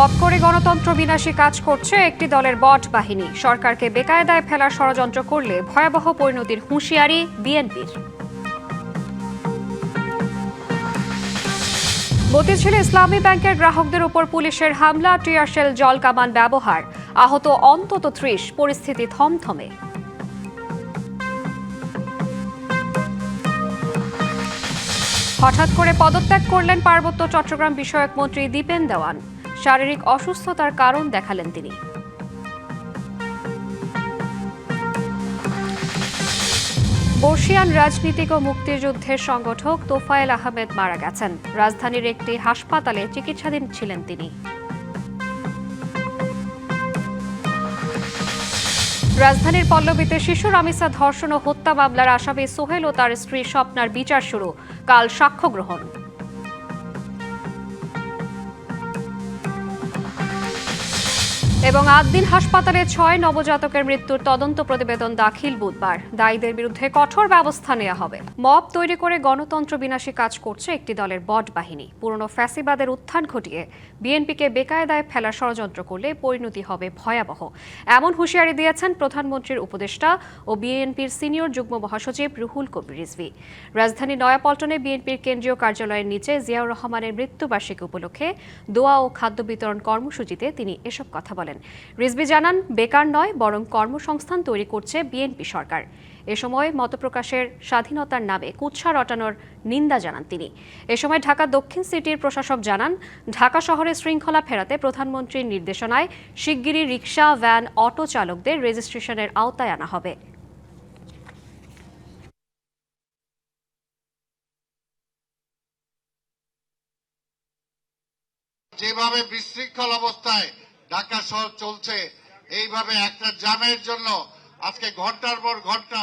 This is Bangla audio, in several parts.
মব করে গণতন্ত্র বিনাশী কাজ করছে একটি দলের বট বাহিনী। সরকারকে বেকায়দায় ফেলার ষড়যন্ত্র করলে ভয়াবহ পরিণতির হুঁশিয়ারি বিএনপির। মতিঝিলে ইসলামী ব্যাংকের গ্রাহকদের উপর পুলিশের হামলা, টিয়ারশেল, জল কামান ব্যবহার, আহত অন্তত ৩০, পরিস্থিতি থমথমে। হঠাৎ করে পদত্যাগ করলেন পার্বত্য চট্টগ্রাম বিষয়ক মন্ত্রী দীপেন দেওয়ান। শারীরিক অসুস্থতার কারণ দেখালেন তিনি। বর্ষিয়ান রাজনীতিক ও মুক্তিযুদ্ধের সংগঠক তোফায়েল আহমেদ মারা গেছেন। রাজধানীর একটি হাসপাতালে চিকিৎসাধীন ছিলেন তিনি। রাজধানীর পল্লবীতে শিশু রামিসা ধর্ষণ ও হত্যা মামলার আসামি সোহেল ও তার স্ত্রী স্বপ্নার বিচার শুরু, কাল সাক্ষ্য গ্রহণ। এবং ৮ দিন হাসপাতালে ৬ নবজাতকের মৃত্যুর তদন্ত প্রতিবেদন দাখিল বুধবার। দায়ীদের বিরুদ্ধে কঠোর ব্যবস্থা নেওয়া হবে। মব তৈরি করে গণতন্ত্র বিনাশী কাজ করছে একটি দলের বট বাহিনী। পুরনো ফ্যাসিবাদের উত্থান ঘটিয়ে বিএনপিকে বেকায়দায় ফেলার ষড়যন্ত্র করলে পরিণতি হবে ভয়াবহ, এমন হুঁশিয়ারি দিয়েছেন প্রধানমন্ত্রীর উপদেষ্টা ও বিএনপির সিনিয়র যুগ্ম মহাসচিব রুহুল কবির রিজভী। রাজধানী নয়াপল্টনে বিএনপির কেন্দ্রীয় কার্যালয়ের নিচে জিয়াউর রহমানের মৃত্যুবার্ষিকী উপলক্ষে দোয়া ও খাদ্য বিতরণ কর্মসূচিতে তিনি এসব কথা বলেন। রিজভী জানান, বেকার নয় বরং কর্মসংস্থান তৈরি করছে বিএনপি সরকার। এ সময় মতপ্রকাশের স্বাধীনতার নামে কুৎসা রটানোর নিন্দা জানান তিনি। এ সময় ঢাকা দক্ষিণ সিটির প্রশাসক জানান, ঢাকা শহরে শৃঙ্খলা ফেরাতে প্রধানমন্ত্রীর নির্দেশনায় শিগগিরই রিকশা, ভ্যান, অটো চালকদের রেজিস্ট্রেশনের আওতায় আনা হবে। যেভাবে বিশৃঙ্খল অবস্থায় ঢাকা শহর চলছে, এইভাবে একটা জ্যামের জন্য আজকে ঘন্টার পর ঘন্টা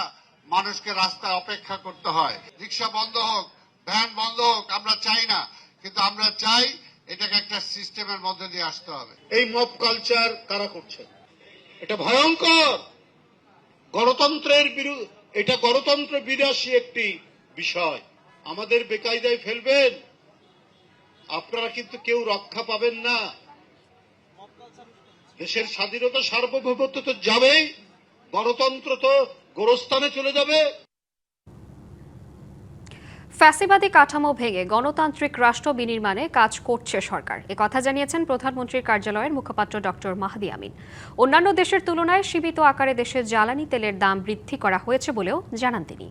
মানুষকে রাস্তায় অপেক্ষা করতে হয়। রিক্সা বন্ধ হোক, ভ্যান বন্ধ হোক, আমরা চাই না, কিন্তু আমরা চাই এটাকে একটা সিস্টেমের মধ্যে দিয়ে আসতে হবে। এই মব কালচার কারা করছে? এটা ভয়ঙ্কর। গণতন্ত্রের বিরুদ্ধে, এটা গণতন্ত্র বিনাশী একটি বিষয়। আমাদের বেকায়দায় ফেলবেন, আপনারা কিন্তু কেউ রক্ষা পাবেন না। দেশের স্বাধীনতা, সার্বভৌমত্ব তো যাবেই, গণতন্ত্র তো গোরস্থানে চলে যাবে। ফ্যাসিবাদী কাঠামো ভেঙে গণতান্ত্রিক রাষ্ট্র বিনির্মাণে কাজ করছে সরকার, একথা জানিয়েছেন প্রধানমন্ত্রীর কার্যালয়ের মুখপাত্র ডক্টর মাহদি আমিন। অন্যান্য দেশের তুলনায় সীমিত আকারে দেশে জ্বালানি তেলের দাম বৃদ্ধি করা হয়েছে বলেও জানান তিনি।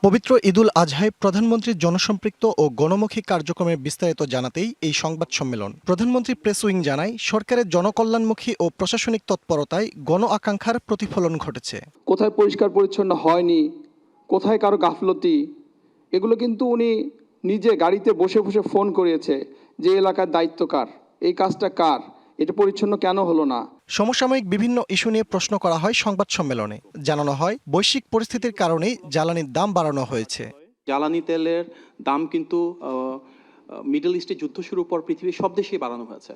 পবিত্র ঈদুল আজহায় প্রধানমন্ত্রীর জনসম্পৃক্ত ও গণমুখী কার্যক্রমের বিস্তারিত জানাতেই এই সংবাদ সম্মেলন। প্রধানমন্ত্রী প্রেস উইং জানায়, সরকারের জনকল্যাণমুখী ও প্রশাসনিক তৎপরতায় গণ আকাঙ্ক্ষার প্রতিফলন ঘটেছে। কোথায় পরিষ্কার পরিচ্ছন্ন হয়নি, কোথায় কারো গাফলতি, এগুলো কিন্তু উনি নিজে গাড়িতে বসে বসে ফোন করিয়েছে যে এলাকার দায়িত্ব কার, এই কাজটা কার, এটা পরিচ্ছন্ন কেন হলো না। সমসাময়িক বিভিন্ন ইস্যু নিয়ে প্রশ্ন করা হয় সংবাদ সম্মেলনে। জানানো হয়, বৈশ্বিক পরিস্থিতির কারণেই জ্বালানির দাম বাড়ানো হয়েছে। জ্বালানি তেলের দাম কিন্তু মিডল ইস্টে যুদ্ধ শুরুর পর পৃথিবীর সব দেশেই বাড়ানো হয়েছে।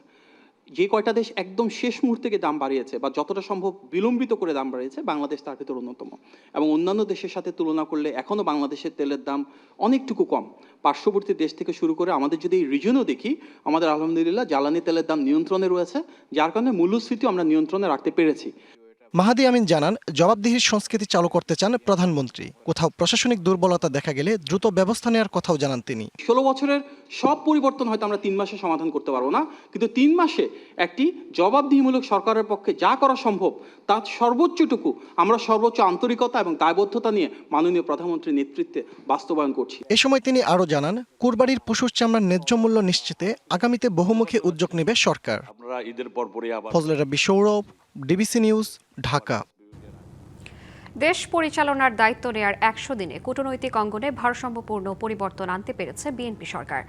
যে কয়টা দেশ একদম শেষ মুহূর্তে দাম বাড়িয়েছে বা যতটা সম্ভব বিলম্বিত করে দাম বাড়িয়েছে, বাংলাদেশ তার ভিতর অন্যতম। এবং অন্যান্য দেশের সাথে তুলনা করলে এখনও বাংলাদেশের তেলের দাম অনেকটুকু কম। পার্শ্ববর্তী দেশ থেকে শুরু করে আমাদের যদি এই রিজনেও দেখি, আমাদের আলহামদুলিল্লাহ জ্বালানি তেলের দাম নিয়ন্ত্রণে রয়েছে, যার কারণে মূল্যস্ফীতিও আমরা নিয়ন্ত্রণে রাখতে পেরেছি। মাহদি আমিন জানান, জবাবদিহির সংস্কৃতি চালু করতে চান প্রধানমন্ত্রী। কোথাও প্রশাসনিক দুর্বলতা দেখা গেলে দ্রুত ব্যবস্থা নেওয়ার কথাও জানান তিনি। 16 বছরের সব পরিবর্তন হয়তো আমরা 3 মাসে সমাধান করতে পারবো না, কিন্তু 3 মাসে একটি জবাবদিহিমূলক সরকারের পক্ষে যা করা সম্ভব তার সর্বোচ্চটুকু আমরা সর্বোচ্চ আন্তরিকতা এবং দায়বদ্ধতা নিয়ে মাননীয় প্রধানমন্ত্রীর নেতৃত্বে বাস্তবায়ন করছি। এ সময় তিনি আরও জানান, কুরবানির পশুর চামড়ার ন্যায্য মূল্য নিশ্চিতে আগামীতে বহুমুখী উদ্যোগ নেবে সরকার। ফজলে রাব্বি সৌরভ, ডিবিসি নিউজ, ঢাকা। দেশ পরিচালনার দায়িত্ব নেয়ার 100 দিনে কূটনৈতিক অঙ্গনে ভারসাম্যপূর্ণ পরিবর্তন আনতে পেরেছে বিএনপি সরকার।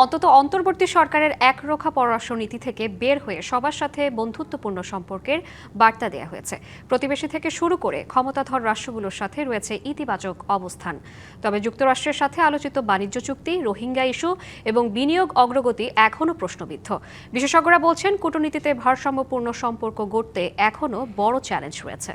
অন্তত অন্তর্বর্তী সরকারের একরোখা পররাষ্ট্রনীতি থেকে বের হয়ে সবার সাথে বন্ধুত্বপূর্ণ সম্পর্কের বার্তা দেওয়া হয়েছে। প্রতিবেশী থেকে শুরু করে ক্ষমতাধর রাষ্ট্রগুলোর সাথে রয়েছে ইতিবাচক অবস্থান। তবে যুক্তরাষ্ট্রের সাথে আলোচিত বাণিজ্য চুক্তি, রোহিঙ্গা ইস্যু এবং বিনিয়োগ অগ্রগতি এখনও প্রশ্নবিদ্ধ। বিশেষজ্ঞরা বলছেন, কূটনীতিতে ভারসাম্যপূর্ণ সম্পর্ক গড়তে এখনও বড় চ্যালেঞ্জ রয়েছে।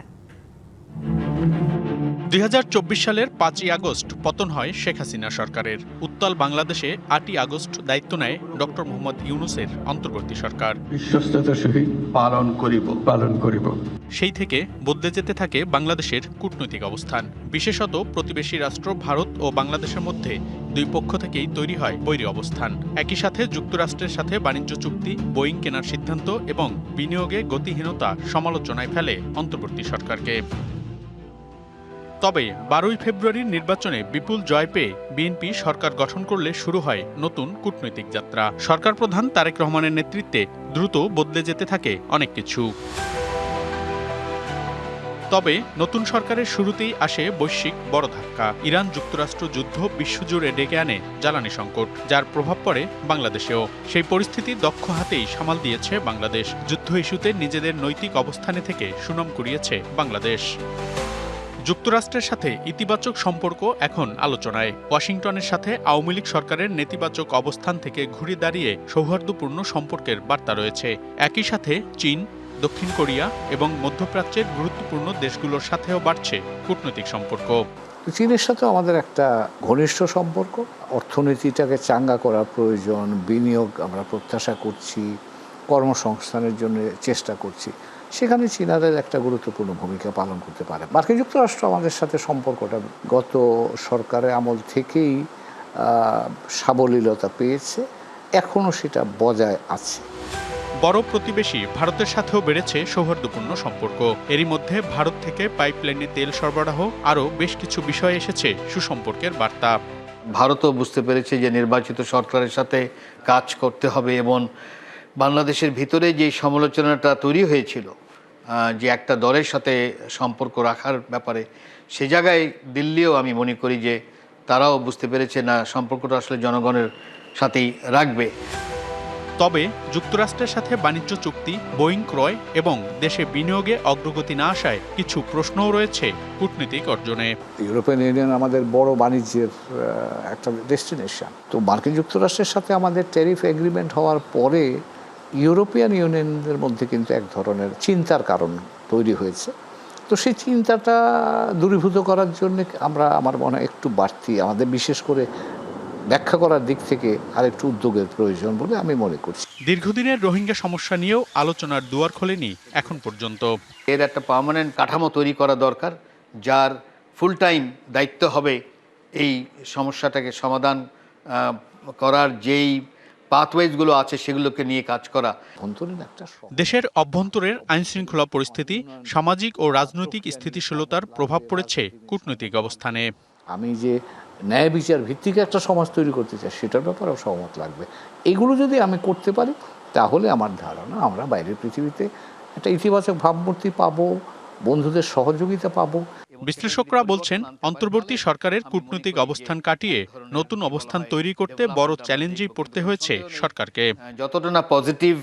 2024 সালের 5ই আগস্ট পতন হয় শেখ হাসিনা সরকারের। উত্তাল বাংলাদেশে 8ই আগস্ট দায়িত্ব নেয় ডক্টর মোহাম্মদ ইউনূসের অন্তর্বর্তী সরকার। বিশ্বস্ততার সহিত পালন করিব। সেই থেকে বদলে যেতে থাকে বাংলাদেশের কূটনৈতিক অবস্থান। বিশেষত প্রতিবেশী রাষ্ট্র ভারত ও বাংলাদেশের মধ্যে দুই পক্ষ থেকেই তৈরি হয় বৈরী অবস্থান। একই সাথে যুক্তরাষ্ট্রের সাথে বাণিজ্য চুক্তি, বোয়িং কেনার সিদ্ধান্ত এবং বিনিয়োগে গতিহীনতা সমালোচনায় ফেলে অন্তর্বর্তী সরকারকে। তবে 12ই ফেব্রুয়ারির নির্বাচনে বিপুল জয় পেয়ে বিএনপি সরকার গঠন করলে শুরু হয় নতুন কূটনৈতিক যাত্রা। সরকার প্রধান তারেক রহমানের নেতৃত্বে দ্রুত বদলে যেতে থাকে অনেক কিছু। তবে নতুন সরকারের শুরুতেই আসে বৈশ্বিক বড় ধাক্কা। ইরান যুক্তরাষ্ট্র যুদ্ধ বিশ্বজুড়ে ডেকে আনে জ্বালানি সংকট, যার প্রভাব পড়ে বাংলাদেশেও। সেই পরিস্থিতি দক্ষ হাতেই সামাল দিয়েছে বাংলাদেশ। যুদ্ধ ইস্যুতে নিজেদের নৈতিক অবস্থানে থেকে সুনাম কুড়িয়েছে বাংলাদেশ। যুক্তরাষ্ট্রের সাথে ইতিবাচক সম্পর্ক এখন আলোচনায়। ওয়াশিংটনের সাথে আওয়ামী লীগ সরকারের নেতিবাচক অবস্থান থেকে ঘুরে দাঁড়িয়ে সৌহার্দ্যপূর্ণ সম্পর্কের বার্তা রয়েছে। একই সাথে চীন, দক্ষিণ কোরিয়া এবং মধ্যপ্রাচ্যের গুরুত্বপূর্ণ দেশগুলোর সাথেও বাড়ছে কূটনৈতিক সম্পর্ক। চীনের সাথেও আমাদের একটা ঘনিষ্ঠ সম্পর্ক। অর্থনীতিটাকে চাঙ্গা করার প্রয়োজন, বিনিয়োগ আমরা প্রত্যাশা করছি, কর্মসংস্থানের জন্য চেষ্টা করছি। সেখানে চীনাদের একটা গুরুত্বপূর্ণ ভূমিকা পালন করতে পারে। মার্কিন যুক্তরাষ্ট্র আমাদের সাথে সম্পর্কটা গত সরকারের আমল থেকেই সাবলীলতা পেয়েছে, এখনও সেটা বজায় আছে। বড় প্রতিবেশী ভারতের সাথেও বেড়েছে সৌহার্দ্যপূর্ণ সম্পর্ক। এরই মধ্যে ভারত থেকে পাইপলাইনে তেল সরবরাহ আরও বেশ কিছু বিষয় এসেছে সুসম্পর্কের বার্তা। ভারতও বুঝতে পেরেছে যে নির্বাচিত সরকারের সাথে কাজ করতে হবে এবং বাংলাদেশের ভিতরে যে সমালোচনাটা তৈরি হয়েছিল যে একটা দলের সাথে সম্পর্ক রাখার ব্যাপারে, সে জায়গায় দিল্লিও আমি মনে করি যে তারাও বুঝতে পেরেছে না, সম্পর্কটা আসলে জনগণের সাথেই রাখবে। তবে যুক্তরাষ্ট্রের সাথে বাণিজ্য চুক্তি, বোয়িং ক্রয় এবং দেশে বিনিয়োগে অগ্রগতি না আসায় কিছু প্রশ্নও রয়েছে কূটনৈতিক অর্জনে। ইউরোপিয়ান ইউনিয়ন আমাদের বড় বাণিজ্যের একটা ডেস্টিনেশন। তো মার্কিন যুক্তরাষ্ট্রের সাথে আমাদের ট্যারিফ এগ্রিমেন্ট হওয়ার পরে ইউরোপিয়ান ইউনিয়নের মধ্যে কিন্তু এক ধরনের চিন্তার কারণ তৈরি হয়েছে। তো সেই চিন্তাটা দূরীভূত করার জন্য আমার মনে হয় একটু বাড়তি আমাদের বিশেষ করে ব্যাখ্যা করার দিক থেকে আরেকটু উদ্যোগের প্রয়োজন বলে আমি মনে করছি। দীর্ঘদিনের রোহিঙ্গা সমস্যা নিয়েও আলোচনার দুয়ার খোলেনি এখন পর্যন্ত। এর একটা পার্মানেন্ট কাঠামো তৈরি করা দরকার, যার ফুল টাইম দায়িত্ব হবে এই সমস্যাটাকে সমাধান করার যেই পাথওয়েজগুলো আছে সেগুলোকে নিয়ে কাজ করা। দেশের অভ্যন্তরের আইনশৃঙ্খলা পরিস্থিতি, সামাজিক ও রাজনৈতিক স্থিতিশীলতার প্রভাব পড়েছে কূটনৈতিক অবস্থানে। আমি যে ন্যায় বিচার ভিত্তিক একটা সমাজ তৈরি করতে চাই সেটার ব্যাপারেও সহমত লাগবে। এগুলো যদি আমি করতে পারি তাহলে আমার ধারণা আমরা বাইরের পৃথিবীতে একটা ইতিবাচক ভাবমূর্তি পাবো, বন্ধুদের সহযোগিতা পাবো। বিশ্লেষকরা বলছেন, অন্তর্বর্তী সরকারের কূটনৈতিক অবস্থান কাটিয়ে নতুন অবস্থান তৈরি করতে বড় চ্যালেঞ্জেই পড়তে হয়েছে সরকারকে। যতটা না পজিটিভ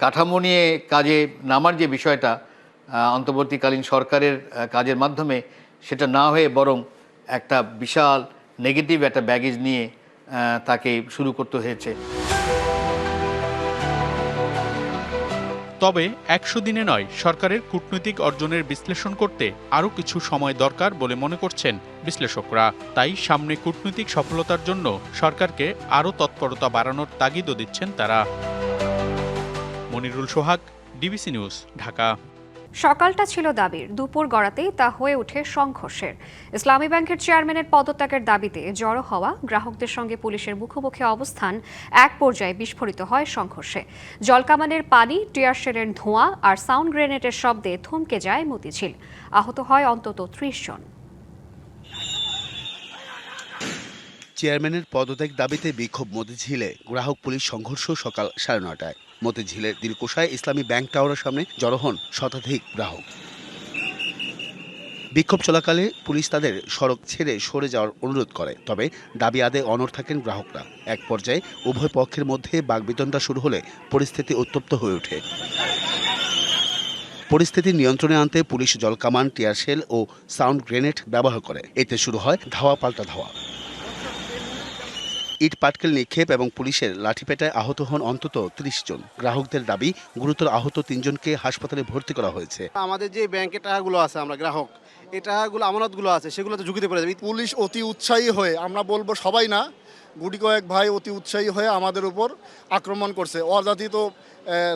কাঠামো নিয়ে কাজে নামার যে বিষয়টা অন্তর্বর্তীকালীন সরকারের কাজের মাধ্যমে, সেটা না হয়ে বরং একটা বিশাল নেগেটিভ একটা ব্যাগেজ নিয়ে তাকে শুরু করতে হয়েছে। তবে 100 দিনে নয়, সরকারের কূটনৈতিক অর্জনের বিশ্লেষণ করতে আরও কিছু সময় দরকার বলে মনে করছেন বিশ্লেষকরা। তাই সামনে কূটনৈতিক সফলতার জন্য সরকারকে আরও তৎপরতা বাড়ানোর তাগিদও দিচ্ছেন তারা। মনিরুল সোহাগ, ডিবিসি নিউজ, ঢাকা। সকালটা ছিল দাবির, দুপুর গড়াতেই তা হয়ে ওঠে সংঘর্ষের। ইসলামী ব্যাংকের চেয়ারম্যানের পদত্যাগের দাবিতে জড়ো হওয়া গ্রাহকদের সঙ্গে পুলিশের মুখোমুখি অবস্থান এক পর্যায়ে বিস্ফোরিত হয় সংঘর্ষে। জলকামানের পানি, টিয়ার শেলের ধোঁয়া আর সাউন্ড গ্রেনেডের শব্দে থমকে যায় মতিঝিল। আহত হয় অন্তত 30 জন। চেয়ারম্যানের পদত্যাগ দাবিতে বিক্ষোভ মতিঝিলে গ্রাহক পুলিশ সংঘর্ষ সকাল 9:30টায়। মতিঝিলের দিলকুশায় ইসলামী ব্যাংক টাওয়ারের সামনে জড়ো হন শতাধিক গ্রাহক। বিক্ষোভ চলাকালে পুলিশ তাদের সড়ক ছেড়ে সরে যাওয়ার অনুরোধ করে, তবে দাবি আদায়ে অনড় থাকেন গ্রাহকরা। এক পর্যায়ে উভয় পক্ষের মধ্যে বাকবিতণ্ডা শুরু হলে পরিস্থিতি উত্তপ্ত হয়ে ওঠে। পরিস্থিতি নিয়ন্ত্রণে আনতে পুলিশ জলকামান, টিয়ারশেল ও সাউন্ড গ্রেনেড ব্যবহার করে। এতে শুরু হয় ধাওয়া পাল্টা ধাওয়া। ইট পাটকেল নিক্ষেপ এবং পুলিশের লাঠিপেটায় আহত হন অন্তত ৩০ জন। গ্রাহকদের দাবি, গুরুতর আহত ৩ জনকে হাসপাতালে ভর্তি করা হয়েছে। আমাদের যে ব্যাংকের টাকাগুলো আছে, আমরা গ্রাহক, এই টাকাগুলো আমানতগুলো আছে, সেগুলো তো ঝুঁকিতে পড়ে যাবে। পুলিশ অতি উৎসাহী হয়ে, আমরা বলবো সবাই না, গুটি কয়েক ভাই অতি উৎসাহী হয়ে আমাদের উপর আক্রমণ করছে। অযাচিত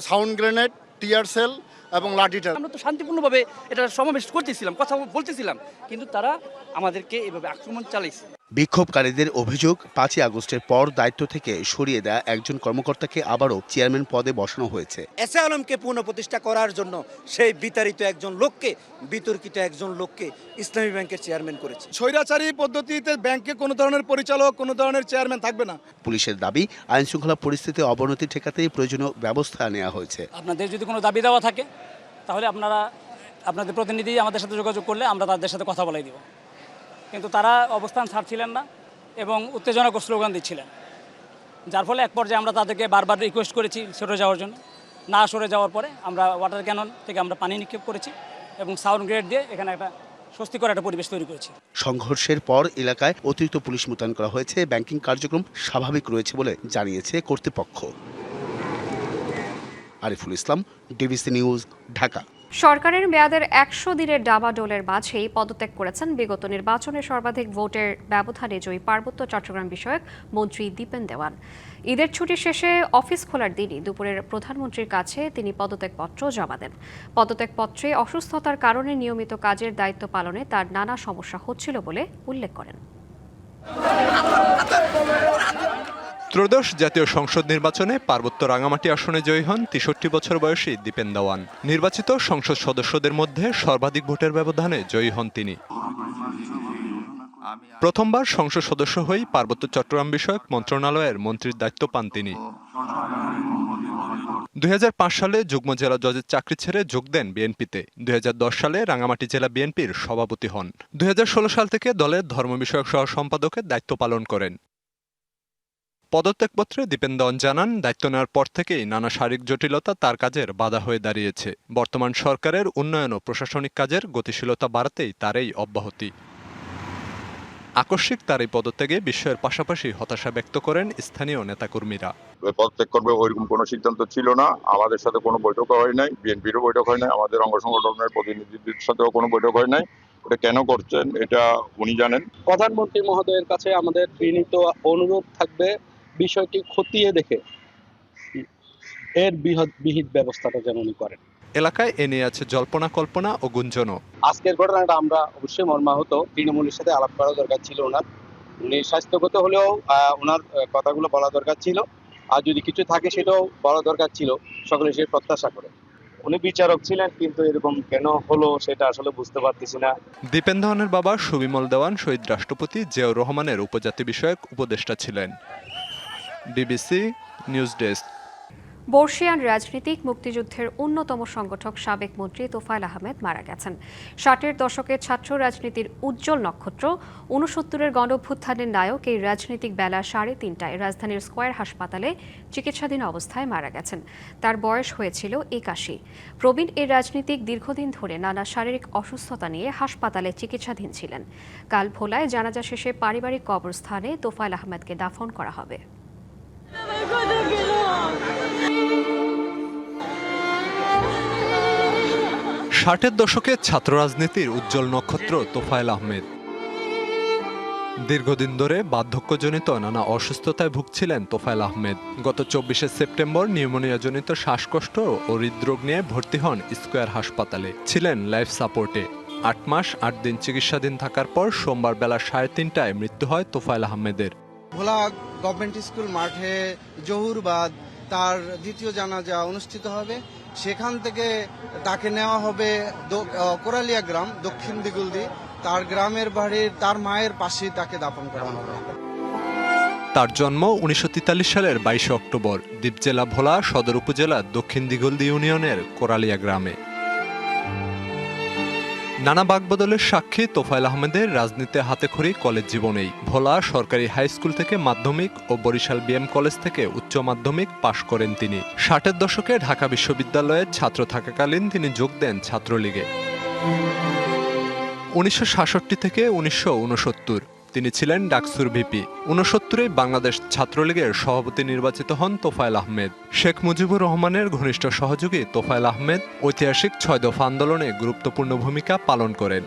সাউন্ড গ্রেনেড, টিয়ার সেল এবং লাঠিটা। আমরা তো শান্তিপূর্ণভাবে এটা সমাবেশ করতেছিলাম, কথা বলতেছিলাম, কিন্তু তারা আমাদেরকে এভাবে আক্রমণ চালাইছে। বিক্ষোভকারীদের অভিযোগ, ৫ই আগস্টের পর দায়িত্ব থেকে সরিয়ে দেয়া একজন কর্মকর্তাকে আবারও চেয়ারম্যান পদে বসানো হয়েছে। এসএ আলমকে পুনঃপ্রতিষ্ঠা করার জন্য সেই বিতাড়িত একজন লোককে, বিতর্কিত একজন লোককে ইসলামী ব্যাংকের চেয়ারম্যান করেছে। স্বৈরাচারী পদ্ধতিতে ব্যাংকে কোনো ধরনের পরিচালক, কোনো ধরনের চেয়ারম্যান থাকবে না। পুলিশের দাবি, আইনশৃঙ্খলা পরিস্থিতি অবনতি ঠেকাতেই প্রয়োজনীয় ব্যবস্থা নেওয়া হয়েছে। আপনাদের যদি কোনো দাবি দেওয়া থাকে, তাহলে আপনাদের প্রতিনিধি আমাদের সাথে যোগাযোগ করলে আমরা তাদের সাথে কথা বলাই দিব। কিন্তু তারা অবস্থান ছাড়ছিলেন না এবং উত্তেজনক স্লোগান দিচ্ছিলেন, যার ফলে এক পর্যায়ে আমরা তাদেরকে বারবার রিকোয়েস্ট করেছি সরে যাওয়ার জন্য। না সরে যাওয়ার পরে আমরা ওয়াটার ক্যানন থেকে আমরা পানি নিক্ষেপ করেছি এবং সাউন্ড গ্রেড দিয়ে এখানে একটা স্বস্তিকর একটা পরিবেশ তৈরি করেছি। সংঘর্ষের পর এলাকায় অতিরিক্ত পুলিশ মোতায়েন করা হয়েছে। ব্যাংকিং কার্যক্রম স্বাভাবিক রয়েছে বলে জানিয়েছে কর্তৃপক্ষ। Ariful Islam, DBC news, Dhaka. সরকারের মেয়াদের ১০০ দিনের ডামাডোলের মাঝেই পদত্যাগ করেছেন বিগত নির্বাচনে সর্বাধিক ভোটের ব্যবধানে জয়ী পার্বত্য চট্টগ্রাম বিষয়ক মন্ত্রী দীপেন দেওয়ান। ঈদের ছুটি শেষে অফিস খোলার দিনই দুপুরের প্রধানমন্ত্রীর কাছে তিনি পদত্যাগপত্র জমা দেন। পদত্যাগপত্রে অসুস্থতার কারণে নিয়মিত কাজের দায়িত্ব পালনে তার নানা সমস্যা হচ্ছিল বলে উল্লেখ করেন। ত্রয়োদশ জাতীয় সংসদ নির্বাচনে পার্বত্য রাঙামাটি আসনে জয়ী হন ৬৩ বছর বয়সী দীপেন দেওয়ান। নির্বাচিত সংসদ সদস্যদের মধ্যে সর্বাধিক ভোটের ব্যবধানে জয়ী হন তিনি। প্রথমবার সংসদ সদস্য হয়ে পার্বত্য চট্টগ্রাম বিষয়ক মন্ত্রণালয়ের মন্ত্রীর দায়িত্ব পান তিনি। ২০০৫ সালে যুগ্ম জেলা জজের চাকরি ছেড়ে যোগ দেন বিএনপিতে। ২০১০ সালে রাঙামাটি জেলা বিএনপির সভাপতি হন। ২০১৬ সাল থেকে দলের ধর্ম বিষয়ক সহ সম্পাদকের দায়িত্ব পালন করেন। পদত্যাগপত্রে দীপেন দেওয়ান জানান, দায়িত্ব নেওয়ার পর থেকেই নানা শারীরিক জটিলতা তার কাজের বাধা হয়ে দাঁড়িয়েছে। বর্তমান সরকারের উন্নয়ন ও প্রশাসনিক কাজের গতিশীলতা বাড়াতেই তার এই অব্যাহতি। আকস্মিক তার এই পদত্যাগে বিস্ময়ের পাশাপাশি হতাশা ব্যক্ত করেন স্থানীয় নেতাকর্মীরা। পদত্যাগ করবে ওইরকম কোনো সিদ্ধান্ত ছিল না। আমাদের সাথে কোনো বৈঠক হয় নাই, বিএনপিরও বৈঠক হয় নাই, আমাদের অঙ্গ সংগঠনের প্রতিনিধিদের সাথেও কোনো বৈঠক হয় নাই। এটা কেন করছেন এটা উনি জানেন। প্রধানমন্ত্রী মহোদয়ের কাছে আমাদের বিনীত অনুরোধ থাকবে, বিষয়টি খতিয়ে দেখে এর বিহিত ব্যবস্থাটা যেন উনি করেন। এলাকায় এ নিয়ে আছে জল্পনা কল্পনা ও গুঞ্জনও। আজকের ঘটনাটা আমরা অবশ্যই মর্মাহত। তৃণমূলের সাথে আলাপ করা দরকার ছিল ওনার। উনি স্বাস্থ্যগত হলেও ওনার কথাগুলো বলা দরকার ছিল, আর যদি কিছু থাকে সেটাও বলা দরকার ছিল। সকলে সে প্রত্যাশা করে। উনি বিচারক ছিলেন, কিন্তু এরকম কেন হলো সেটা আসলে বুঝতে পারতেছি না। দীপেন দেওয়ানের বাবা সুবিমল দেওয়ান শহীদ রাষ্ট্রপতি জিয়াউর রহমানের উপজাতি বিষয়ক উপদেষ্টা ছিলেন। ডিবিসি নিউজ ডেস্ক। বর্ষিয়ান রাজনীতিক, মুক্তিযুদ্ধের অন্যতম সংগঠক সাবেক মন্ত্রী তোফায়েল আহমেদ মারা গেছেন। ৬০-এর দশকে ছাত্র রাজনীতির উজ্জ্বল নক্ষত্র, ৬৯-এর গণঅভ্যুত্থানের নায়ক এই রাজনীতিক বেলা ৩:৩০টায় রাজধানীর স্কয়ার হাসপাতালে চিকিৎসাধীন অবস্থায় মারা গেছেন। তার বয়স হয়েছিল ৮১। প্রবীণ এই রাজনীতিক দীর্ঘদিন ধরে নানা শারীরিক অসুস্থতা নিয়ে হাসপাতালে চিকিৎসাধীন ছিলেন। কাল ভোলায় জানাজা শেষে পারিবারিক কবরস্থানে তোফায়েল আহমেদকে দাফন করা হবে। ৬০-এর দশকে ছাত্র রাজনীতির উজ্জ্বল নক্ষত্র তোফায়েল আহমেদ। দীর্ঘদিন ধরে বার্ধক্যজনিত নানা অসুস্থতায় ভুগছিলেন তোফায়েল আহমেদ। গত ২৪শে সেপ্টেম্বর নিউমোনিয়াজনিত শ্বাসকষ্ট ও হৃদরোগ নিয়ে ভর্তি হন স্কয়ার হাসপাতালে। ছিলেন লাইফ সাপোর্টে। ৮ মাস ৮ দিন চিকিৎসাধীন থাকার পর সোমবার বেলা ৩:৩০টায় মৃত্যু হয় তোফায়েল আহমেদের। ভোলা গভর্নমেন্ট স্কুল মাঠে জহুর বাদ তার দ্বিতীয় জানাজা অনুষ্ঠিত হবে। সেখান থেকে তাকে নেওয়া হবে কোরালিয়া গ্রাম, দক্ষিণ দিগুলদি। তার গ্রামের বাড়ির তার মায়ের পাশেই তাকে দাফন করা হবে। তার জন্ম ১৯৪৩ সালের ২২ অক্টোবর দ্বীপ জেলা ভোলা সদর উপজেলার দক্ষিণ দিগুলদি ইউনিয়নের কোরালিয়া গ্রামে। নানা বাকবদলের সাক্ষী তোফায়েল আহমেদের রাজনীতিতে হাতেখড়ি কলেজ জীবনেই। ভোলা সরকারি হাই স্কুল থেকে মাধ্যমিক ও বরিশাল বিএম কলেজ থেকে উচ্চ মাধ্যমিক পাশ করেন তিনি। ৬০-এর দশকে ঢাকা বিশ্ববিদ্যালয়ের ছাত্র থাকাকালীন তিনি যোগ দেন ছাত্রলীগে। ১৯৬৭ থেকে ১৯৬৯ তিনি ছিলেন ডাকসুর ভিপি। 69-এ বাংলাদেশ ছাত্রলীগের সভাপতি নির্বাচিত হন তোফায়েল আহমেদ। শেখ মুজিবুর রহমানের ঘনিষ্ঠ সহযোগী তোফায়েল আহমেদ ঐতিহাসিক 6 দফা আন্দোলনে গুরুত্বপূর্ণ ভূমিকা পালন করেন।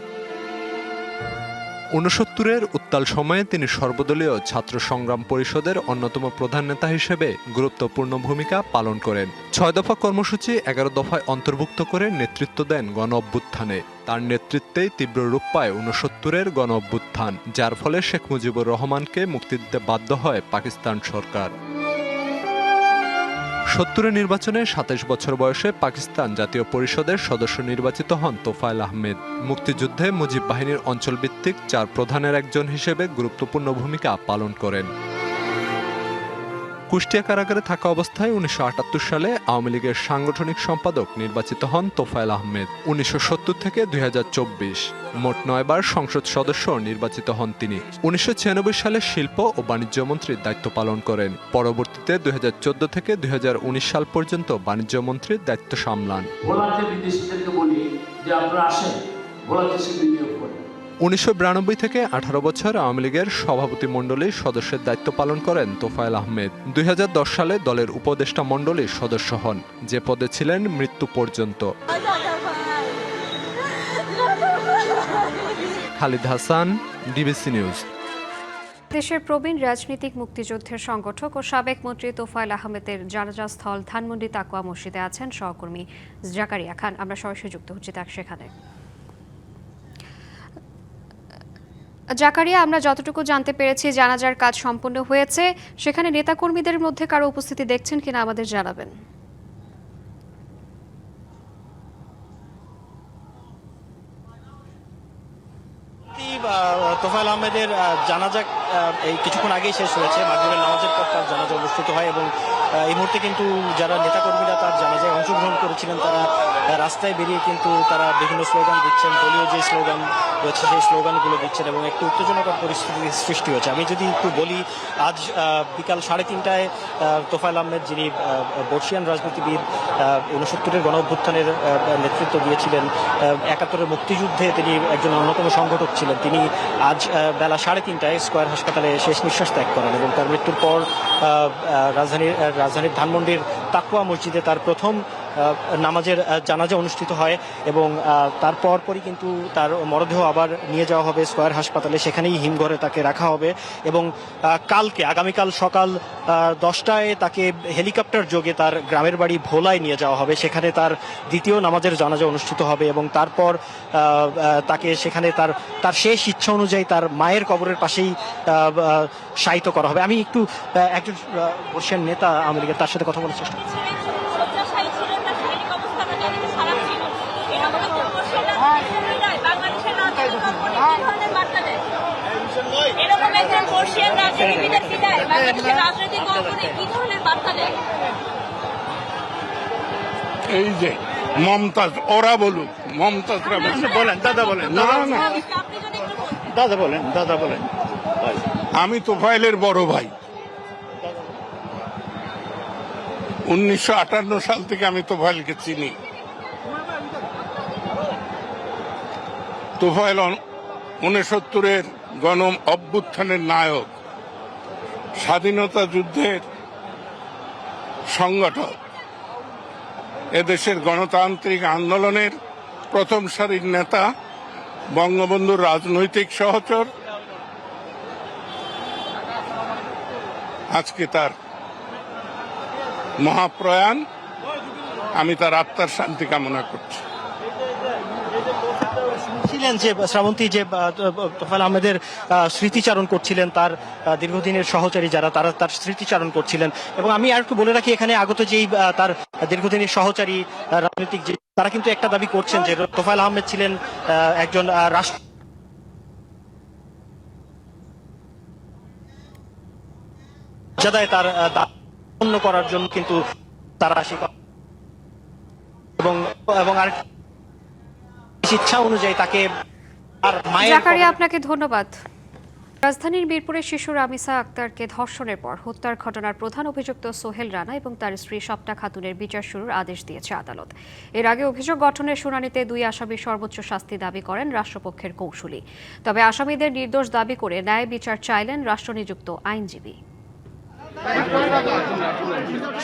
69-এর উত্তাল সময়ে তিনি সর্বদলীয় ছাত্র সংগ্রাম পরিষদের অন্যতম প্রধান নেতা হিসেবে গুরুত্বপূর্ণ ভূমিকা পালন করেন। 6 দফা কর্মসূচি 11 দফায় অন্তর্ভুক্ত করে নেতৃত্ব দেন গণ অভ্যুত্থানে। তার নেতৃত্বেই তীব্র রূপ পায় 69-এর গণ অভ্যুত্থান, যার ফলে শেখ মুজিবুর রহমানকে মুক্তি দিতে বাধ্য হয় পাকিস্তান সরকার। 70-এর নির্বাচনে 27 বছর বয়সে পাকিস্তান জাতীয় পরিষদের সদস্য নির্বাচিত হন তোফায়েল আহমেদ। মুক্তিযুদ্ধে মুজিব বাহিনীর অঞ্চলভিত্তিক 4 প্রধানের একজন হিসেবে গুরুত্বপূর্ণ ভূমিকা পালন করেন। কুষ্টিয়া কারাগারে থাকা অবস্থায় 1978 সালে আওয়ামী লীগের সাংগঠনিক সম্পাদক নির্বাচিত হন তোফায়েল আহমেদ। 1970 থেকে 2024 মোট 9 বার সংসদ সদস্য নির্বাচিত হন তিনি। 1996 সালে শিল্প ও বাণিজ্য মন্ত্রীর দায়িত্ব পালন করেন। পরবর্তীতে 2014 থেকে 2019 সাল পর্যন্ত বাণিজ্য মন্ত্রীর দায়িত্ব সামলান। 1992 থেকে 18 বছর আওয়ামী লীগের সভাপতি মণ্ডলীর সদস্যের দায়িত্ব পালন করেন তোফায়েল আহমেদ। 2010 সালে দলের উপদেষ্টা মণ্ডলীর সদস্য হন, যে পদে ছিলেন মৃত্যু পর্যন্ত। Khalid Hasan, DBC news. দেশের প্রবীণ রাজনীতিক মুক্তিযুদ্ধের সংগঠক ও সাবেক মন্ত্রী তোফায়েল আহমেদের জানাজা স্থল ধানমন্ডি তাকওয়া মসজিদে আছেন সহকর্মী জাকারিয়া খান। আমরা সরাসরি যুক্ত হচ্ছি তার সেখানে। জাকারিয়া, আমরা যতটুকু জানতে পেরেছি জানাজার কাজ সম্পন্ন হয়েছে, সেখানে নেতাকর্মীদের মধ্যে কারো উপস্থিতি দেখছেন কিনা আমাদের জানাবেন। তোফায়েল আহমেদের জানাজা এই কিছুক্ষণ আগেই শেষ হয়েছে। মাগরিবের নামাজের পর তার জানাজা অনুষ্ঠিত হয় এবং এই মুহূর্তে কিন্তু যারা নেতাকর্মীরা তার জানাজায় অংশগ্রহণ করেছিলেন তারা রাস্তায় বেরিয়ে কিন্তু তারা বিভিন্ন স্লোগান দিচ্ছেন, দলীয় যে স্লোগান রয়েছে সেই স্লোগানগুলো দিচ্ছেন এবং একটু উত্তেজনাকর পরিস্থিতির সৃষ্টি হয়েছে। আমি যদি একটু বলি, আজ বিকাল 3:30টায় তোফায়েল আহমেদ, যিনি বর্ষিয়ান রাজনীতিবিদ, 69-এর গণ অভ্যুত্থানের নেতৃত্ব দিয়েছিলেন, 71-এর মুক্তিযুদ্ধে তিনি একজন অন্যতম সংগঠক ছিলেন, তিনি আজ বেলা 3:30টায় স্কয়ার হাসপাতালে শেষ নিঃশ্বাস ত্যাগ করেন এবং তার মৃত্যুর পর রাজধানীর ধানমন্ডির তাকওয়া মসজিদে তার প্রথম নামাজের জানাজা অনুষ্ঠিত হয় এবং তারপর পরই কিন্তু তার মরদেহ আবার নিয়ে যাওয়া হবে স্কয়ার হাসপাতালে, সেখানেই হিমঘরে তাকে রাখা হবে এবং আগামীকাল সকাল 10টায় তাকে হেলিকপ্টার যোগে তার গ্রামের বাড়ি ভোলায় নিয়ে যাওয়া হবে, সেখানে তার দ্বিতীয় নামাজের জানাজা অনুষ্ঠিত হবে এবং তারপর তাকে সেখানে তার শেষ ইচ্ছা অনুযায়ী তার মায়ের কবরের পাশেই শায়িত করা হবে। আমি একটু একজন বর্ষিয়ান নেতা আওয়ামী লীগের, তার সাথে কথা বলার চেষ্টা করছি। এই যে মমতাজ, ওরা বলুক, মমতাজরা বলেন, দাদা বলেন। না না দাদা বলেন। আমি তোফায়েলের বড় ভাই। 1958 সাল থেকে আমি তোফায়েলকে চিনি। তোফায়েল 69-এর গণ অভ্যুত্থানের নায়ক, স্বাধীনতা যুদ্ধের সংগঠক, এদেশের গণতান্ত্রিক আন্দোলনের প্রথম সারির নেতা, বঙ্গবন্ধুর রাজনৈতিক সহচর। আজকে তার মহাপ্রয়াণ, আমি তার আত্মার শান্তি কামনা করছি। ছিলেন যে শ্রাবন্তী, যে তোফায়েল আহমেদের স্মৃতিচারণ করছিলেন, তার দীর্ঘদিনের সহচারী যারা তার স্মৃতিচারণ করছিলেন এবং আমি আর একটু বলে রাখি, এখানে আগত যেই তার দীর্ঘদিনের সহচারী রাজনৈতিক যে তারা কিন্তু একটা দাবি করছেন যে তোফায়েল আহমেদ ছিলেন একজন রাষ্ট্রদায় তার দায়িত্ব করার জন্য কিন্তু তারা এবং আর ইচ্ছা অনুযায়ী তাকে আর মায়ের। জাকারিয়া, আপনাকে ধন্যবাদ। রাজধানীর মিরপুরে শিশু রামিসা আক্তারকে ধর্ষণের পর হত্যার ঘটনার প্রধান অভিযুক্ত সোহেল রানা এবং তার স্ত্রী স্বপ্না খাতুনের বিচার শুরুর আদেশ দিয়েছে আদালত। এর আগে অভিযোগ গঠনের শুনানিতে দুই আসামির সর্বোচ্চ শাস্তি দাবি করেন রাষ্ট্রপক্ষের কৌঁসুলি। তবে আসামিদের নির্দোষ দাবি করে ন্যায় বিচার চাইলেন রাষ্ট্রনিযুক্ত আইনজীবী।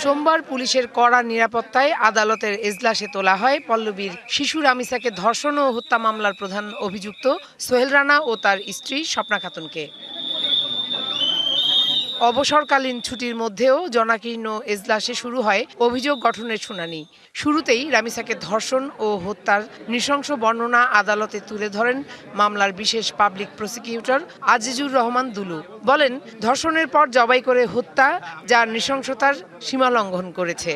সোমবার পুলিশের কড়া নিরাপত্তায় আদালতের এজলাসে তোলা হয় পল্লবীর শিশু রামিসাকে ধর্ষণ ও হত্যা মামলার প্রধান অভিযুক্ত সোহেল রানা ও তার স্ত্রী স্বপ্না খাতুনকে। অবসরকালীন ছুটির মধ্যেও জনাকীর্ণ এজলাসে শুরু হয় অভিযোগ গঠনের শুনানি। শুরুতেই রামিসাকে ধর্ষণ ও হত্যার নৃশংস বর্ণনা আদালতে তুলে ধরেন মামলার বিশেষ পাবলিক প্রসিকিউটর আজিজুর রহমান দুলু। বলেন, ধর্ষণের পর জবাই করে হত্যা যা নৃশংসতার সীমা লঙ্ঘন করেছে।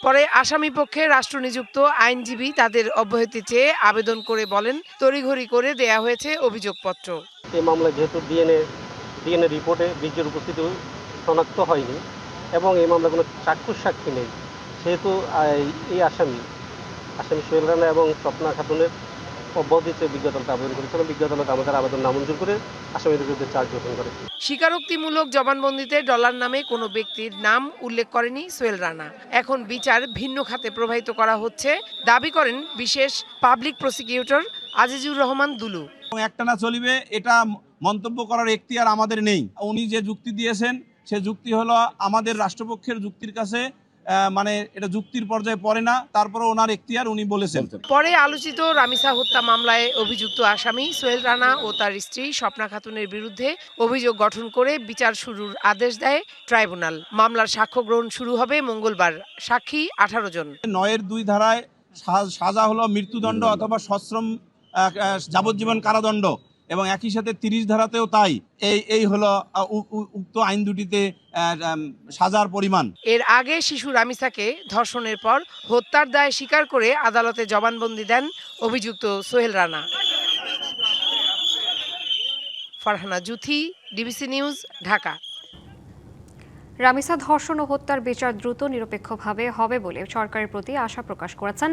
পরে আসামি পক্ষে রাষ্ট্রনিযুক্ত আইনজীবী তাদের অব্যাহতি চেয়ে আবেদন করে বলেন, তড়িঘড়ি করে দেয়া হয়েছে অভিযোগপত্র। এই মামলায় যেহেতু ডিএনএ রিপোর্টে বীর্যের উপস্থিতি শনাক্ত হয়নি এবং এই মামলায় কোনো চাক্ষুষ সাক্ষী নেই, সেহেতু এই আসামি সোহেল রানা এবং স্বপ্না খাতুনের অব্যাহতিতে বিজ্ঞ আদালতে আবেদন করেছিল। বিজ্ঞ আদালত আমাদের আবেদন নামঞ্জুর করে আসামিদের বিরুদ্ধে চার্জ গঠন করে। স্বীকারোক্তিমূলক জবানবন্দিতে ডলার নামে কোনো ব্যক্তির নাম উল্লেখ করেনি সোহেল রানা। এখন বিচার ভিন্ন খাতে প্রবাহিত করা হচ্ছে দাবি করেন বিশেষ পাবলিক প্রসিকিউটর আজিজুর রহমান দুলু। একটানা চলিবে এটা মন্তব্য করার এখতিয়ার আমাদের নেই। উনি যে যুক্তি দিয়েছেন সে যুক্তি হলো আমাদের রাষ্ট্রপক্ষের যুক্তির কাছে মানে এটা যুক্তির পর্যায়ে পড়ে না, তারপরে ওনার এখতিয়ার উনি বলেছেন। পরে আলোচিত রামিসা হত্যা মামলায় অভিযুক্ত আসামি সোহেল রানা ও তার স্ত্রী স্বপ্না খাতুনের বিরুদ্ধে অভিযোগ গঠন করে বিচার শুরুর আদেশ দেয় ট্রাইব্যুনাল। মামলার সাক্ষ্য গ্রহণ শুরু হবে মঙ্গলবার। সাক্ষী 18 জন। 9-2 ধারায় সাজা হলো মৃত্যুদণ্ড অথবা সশ্রম যাবজ্জীবন কারাদণ্ড এবং একই সাথে 30 ধারাতেও তাই। এই হলো উক্ত আইন দুটিতে সাজার পরিমাণ। এর আগে শিশু রামিসাকে ধর্ষণের পর হত্যার দায় স্বীকার করে আদালতে জবানবন্দি দেন অভিযুক্ত সোহেল রানা। Farhana Juthi, DBC news, Dhaka. রামিসা ধর্ষণ ও হত্যার বিচার দ্রুত নিরপেক্ষভাবে হবে বলে সরকারের প্রতি আশা প্রকাশ করেছেন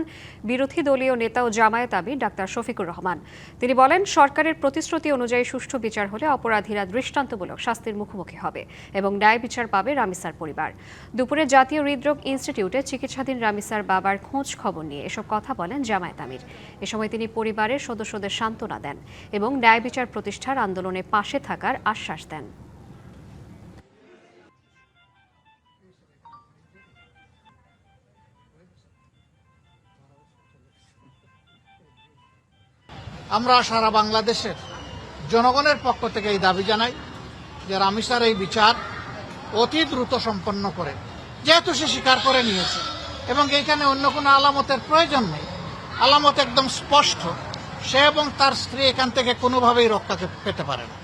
বিরোধী দলীয় নেতা ও জামায়াত আমির ডাক্তার শফিকুর রহমান। তিনি বলেন, সরকারের প্রতিশ্রুতি অনুযায়ী সুষ্ঠু বিচার হলে অপরাধীরা দৃষ্টান্তমূলক শাস্তির মুখোমুখি হবে এবং ন্যায় বিচার পাবে রামিসার পরিবার। দুপুরে জাতীয় হৃদরোগ ইনস্টিটিউটে চিকিৎসাধীন রামিসার বাবার খোঁজ খবর নিয়ে এসব কথা বলেন জামায়াত আমির। এ সময় তিনি পরিবারের সদস্যদের সান্ত্বনা দেন এবং ন্যায় বিচার প্রতিষ্ঠার আন্দোলনে পাশে থাকার আশ্বাস দেন। আমরা সারা বাংলাদেশের জনগণের পক্ষ থেকে এই দাবি জানাই যে রামিসার এই বিচার অতি দ্রুত সম্পন্ন করে, যেহেতু সে স্বীকার করে নিয়েছে এবং এইখানে অন্য কোনো আলামতের প্রয়োজন নেই। আলামত একদম স্পষ্ট, সে এবং তার স্ত্রী এখান থেকে কোনোভাবেই রক্ষা পেতে পারে না।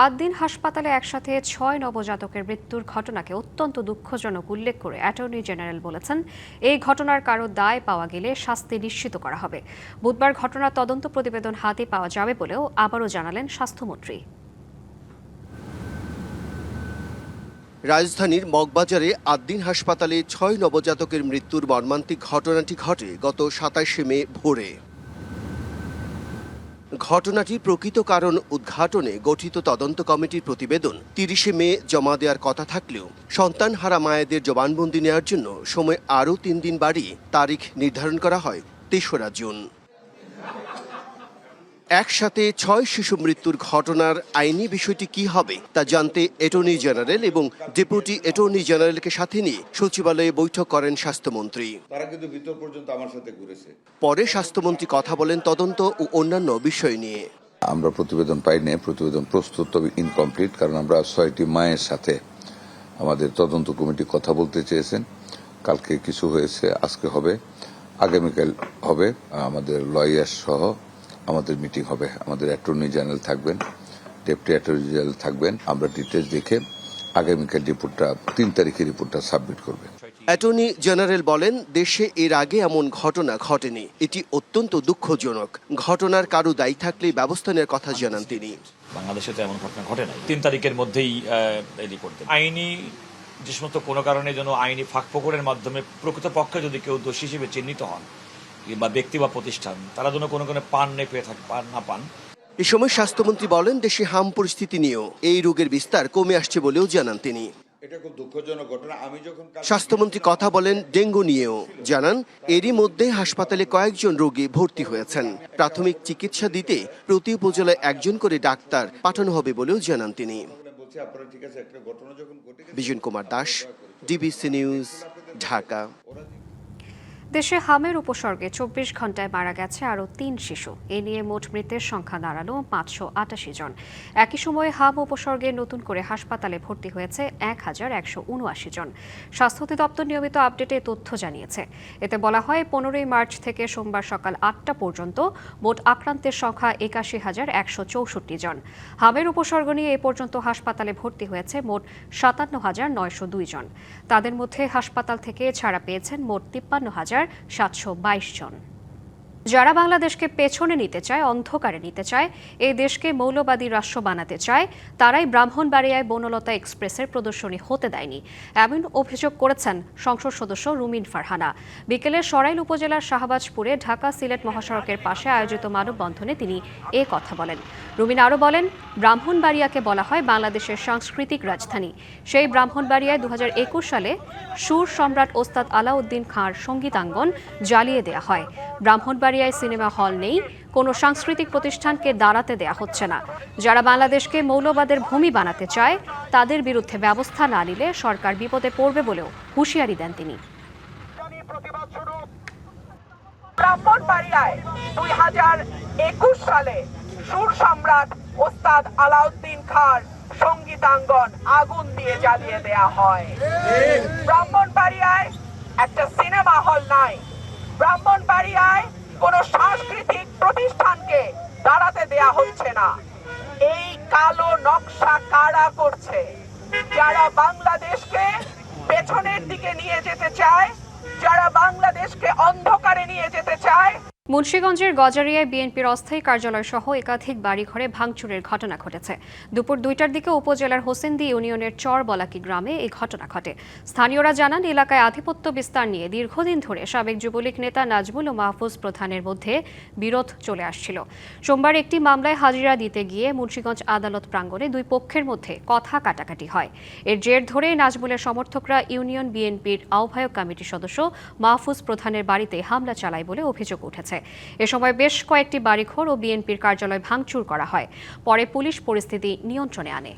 8 দিন হাসপাতালে একসাথে 6 নবজাতকের মৃত্যুর ঘটনাকে অত্যন্ত দুঃখজনক উল্লেখ করে অ্যাটর্নি জেনারেল বলেছেন, এই ঘটনার কারো দায় পাওয়া গেলে শাস্তি নিশ্চিত করা হবে। বুধবার ঘটনার তদন্ত প্রতিবেদন হাতে পাওয়া যাবে বলেও আবারও জানালেন স্বাস্থ্যমন্ত্রী। রাজধানীর মগবাজারে 8 দিন হাসপাতালে 6 নবজাতকের মৃত্যুর মর্মান্তিক ঘটনাটি ঘটে গত 27 মে ভোরে। ঘটনাটির প্রকৃত কারণ উদ্ঘাটনে গঠিত তদন্ত কমিটির প্রতিবেদন 30 মে জমা দেওয়ার কথা থাকলেও সন্তানহারা মায়েদের জবানবন্দি নেওয়ার জন্য সময় আরও 3 দিন বাড়িয়ে তারিখ নির্ধারণ করা হয় 3রা জুন। একসাথে 6 শিশু মৃত্যুর ঘটনার আইনি বিষয়টি কি হবে তা জানতে অ্যাটর্নি জেনারেল এবং ডেপুটি অ্যাটর্নি জেনারেলকে সাথে নিয়ে সচিবালয়ে বৈঠক করেন স্বাস্থ্যমন্ত্রী। তারা কিন্তু ভিতর পর্যন্ত আমার সাথে ঘুরেছে। পরে স্বাস্থ্যমন্ত্রী কথা বলেন তদন্ত ও অন্যান্য বিষয় নিয়ে। আমরা প্রতিবেদন পাইনি, প্রতিবেদন প্রস্তুত তবে ইনকমপ্লিট, কারণ আমরা 6টি মায়ের সাথে আমাদের তদন্ত কমিটি কথা বলতে চেয়েছেন। কালকে কিছু হয়েছে, আজকে হবে, আগামীকাল হবে। আমাদের লয়ার সহ আমাদের মিটিং হবে। আমাদের অ্যাটর্নি জেনারেল থাকবেন, ডেপুটি অ্যাটর্নি জেনারেল থাকবেন। আমরা ডিটেলস দেখে আগামীকাল রিপোর্টটা 3 তারিখে রিপোর্টটা সাবমিট করবে। অ্যাটর্নি জেনারেল বলেন, দেশে এর আগে এমন ঘটনা ঘটেনি, এটি অত্যন্ত দুঃখজনক। ঘটনার কারো দায়ী থাকলে ব্যবস্থা নেওয়ার কথা জানান তিনি। বাংলাদেশে তো এমন ঘটনা ঘটে নাই। 3 তারিখের মধ্যেই রিপোর্ট আইনি যে সমস্ত কোনো কারণে যেন আইনি ফাঁকফোকরের মাধ্যমে প্রকৃতপক্ষে যদি কেউ দোষী হিসেবে চিহ্নিত হন বা ব্যক্তি বা প্রতিষ্ঠান, তারা যেন কোনো পান না পান, এ সময় স্বাস্থ্যমন্ত্রী বলেন, দেশে হাম পরিস্থিতি নিয়েও এই রোগের বিস্তার কমে আসছে বলেও জানান তিনি। এটা খুব দুঃখজনক ঘটনা। আমি যখন স্বাস্থ্যমন্ত্রী কথা বলেন ডেঙ্গু নিয়েও, জানান এরই মধ্যে হাসপাতালে কয়েকজন রোগী ভর্তি হয়েছেন। প্রাথমিক চিকিৎসা দিতে প্রতি উপজেলায় একজন করে ডাক্তার পাঠানো হবে বলেও জানান তিনি। Bijan Kumar Das, DBC news, Dhaka. দেশে হামের উপসর্গে 24 ঘন্টায় মারা গেছে আরও 3 শিশু। এ নিয়ে মোট মৃতের সংখ্যা দাঁড়ালো 588 জন। একই সময়ে হাম উপসর্গে নতুন করে হাসপাতালে ভর্তি হয়েছে 1179 জন। স্বাস্থ্য অধিদপ্তর নিয়মিত আপডেটে তথ্য জানিয়েছে। এতে বলা হয় 15 মার্চ থেকে সোমবার সকাল 8টা পর্যন্ত মোট আক্রান্তের সংখ্যা 81,164 জন। হামের উপসর্গ নিয়ে এ পর্যন্ত হাসপাতালে ভর্তি হয়েছে মোট 57,902 জন। তাদের মধ্যে হাসপাতাল থেকে ছাড়া পেয়েছেন মোট 53,722 জন। যারা বাংলাদেশকে পেছনে নিতে চায়, অন্ধকারে নিতে চায়, এই দেশকে মৌলবাদী রাষ্ট্র বানাতে চায়, তারাই ব্রাহ্মণবাড়িয়ায় বনলতা এক্সপ্রেসের প্রদর্শনী হতে দেয়নি, এমন অভিযোগ করেছেন সংসদ সদস্য রুমিন ফারহানা। বিকেলে সরাইল উপজেলার শাহবাজপুরে ঢাকা সিলেট মহাসড়কের পাশে আয়োজিত মানববন্ধনে তিনি এ কথা বলেন। রুমিন আরও বলেন, ব্রাহ্মণবাড়িয়াকে বলা হয় বাংলাদেশের সাংস্কৃতিক রাজধানী। সেই ব্রাহ্মণবাড়িয়ায় 2021 সালে সুর সম্রাট ওস্তাদ আলাউদ্দিন খাঁর সঙ্গীতাঙ্গন জ্বালিয়ে দেয়া হয়। ব্রাহ্মণবাড়িয়ায় সিনেমা হল নেই, কোনো সাংস্কৃতিক প্রতিষ্ঠানকে দাঁড়াতে দেয়া হচ্ছে না। যারা বাংলাদেশকে মৌলবাদের ভূমি বানাতে চায়, তাদের বিরুদ্ধে ব্যবস্থা না নিলে সরকার বিপদে পড়বে বলেও হুঁশিয়ারি দেন তিনি। ব্রাহ্মণবাড়িয়ায় 2021 সালে সুর সম্রাট ওস্তাদ আলাউদ্দিন খাঁর সঙ্গীতাঙ্গন আগুন দিয়ে জ্বালিয়ে দেয়া হয়। ব্রাহ্মণবাড়িয়ায় একটা সিনেমা হল নাই, ব্রাহ্মণবাড়িয়ায় কোনো সাংস্কৃতিক প্রতিষ্ঠানকে দাঁড়াতে দেয়া হচ্ছে না। এই কালো নকশা কারা করছে? যারা বাংলাদেশকে পেছনের দিকে নিয়ে যেতে চায়, যারা বাংলাদেশকে অন্ধকারে নিয়ে যেতে চায়। মুন্সিগঞ্জের গজারিয়ায় বিএনপির অস্থায়ী কার্যালয় সহ একাধিক বাড়িঘরে ভাঙচুরের ঘটনা ঘটেছে। দুপুর 2টার দিকে উপজেলার হোসেন্দি ইউনিয়নের চরবলাকি গ্রামে এই ঘটনা ঘটে। স্থানীয়রা জানান, এলাকায় আধিপত্য বিস্তার নিয়ে দীর্ঘদিন ধরে সাবেক যুবলীগ নেতা নাজমুল ও মাহফুজ প্রধানের মধ্যে বিরোধ চলে আসছিল। সোমবার একটি মামলায় হাজিরা দিতে গিয়ে মুন্সিগঞ্জ আদালত প্রাঙ্গণে দুই পক্ষের মধ্যে কথা কাটাকাটি হয়। এর জের ধরে নাজমুলের সমর্থকরা ইউনিয়ন বিএনপির আহ্বায়ক কমিটির সদস্য মাহফুজ প্রধানের বাড়িতে হামলা চালায় বলে অভিযোগ উঠেছে। এ সময় বেশ কয়েকটি বাড়িঘর ও বিএনপির কার্যালয় ভাঙচুর করা হয়। পরে পুলিশ পরিস্থিতি নিয়ন্ত্রণে আনে।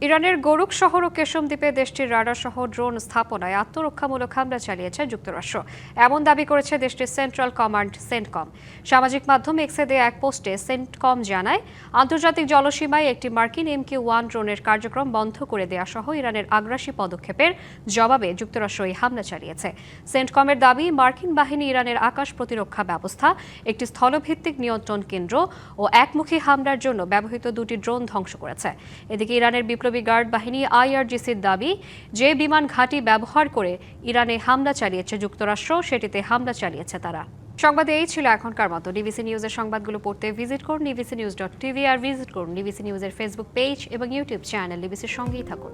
ইরানের গোরুক শহর ও কেশম দ্বীপে দেশটির রাডার সহ ড্রোন স্থাপনায় আত্মরক্ষামূলক হামলা চালিয়েছে যুক্তরাষ্ট্র, এমন দাবি করেছে দেশটির সেন্ট্রাল কমান্ড সেন্টকম। সামাজিক মাধ্যম এক্সে দেয়া এক পোস্টে সেন্টকম জানায়, আন্তর্জাতিক জলসীমায় একটি মার্কিন MQ-1 ড্রোনের কার্যক্রম বন্ধ করে দেয়া সহ ইরানের আগ্রাসী পদক্ষেপের জবাবে যুক্তরাষ্ট্র এই হামলা চালিয়েছে। সেন্টকমের দাবি, মার্কিন বাহিনী ইরানের আকাশ প্রতিরক্ষা ব্যবস্থা, একটি স্থলভিত্তিক নিয়ন্ত্রণ কেন্দ্র ও একমুখী হামলার জন্য ব্যবহৃত 2টি ড্রোন ধ্বংস করেছে। এদিকে ইরানের বিপ্লবী গার্ড বাহিনী IRGCর দাবি, যে বিমান ঘাঁটি ব্যবহার করে ইরানে হামলা চালিয়েছে যুক্তরাষ্ট্র, সেটিতে হামলা চালিয়েছে তারা। সংবাদে এই ছিল এখনকার মতো। ডিবিসি নিউজের সংবাদগুলো পড়তে ভিজিট করুন dbcnews.tv আর ভিজিট করুন ডিবিসি নিউজের ফেসবুক পেজ এবং ইউটিউব চ্যানেল। ডিবিসির সঙ্গেই থাকুন।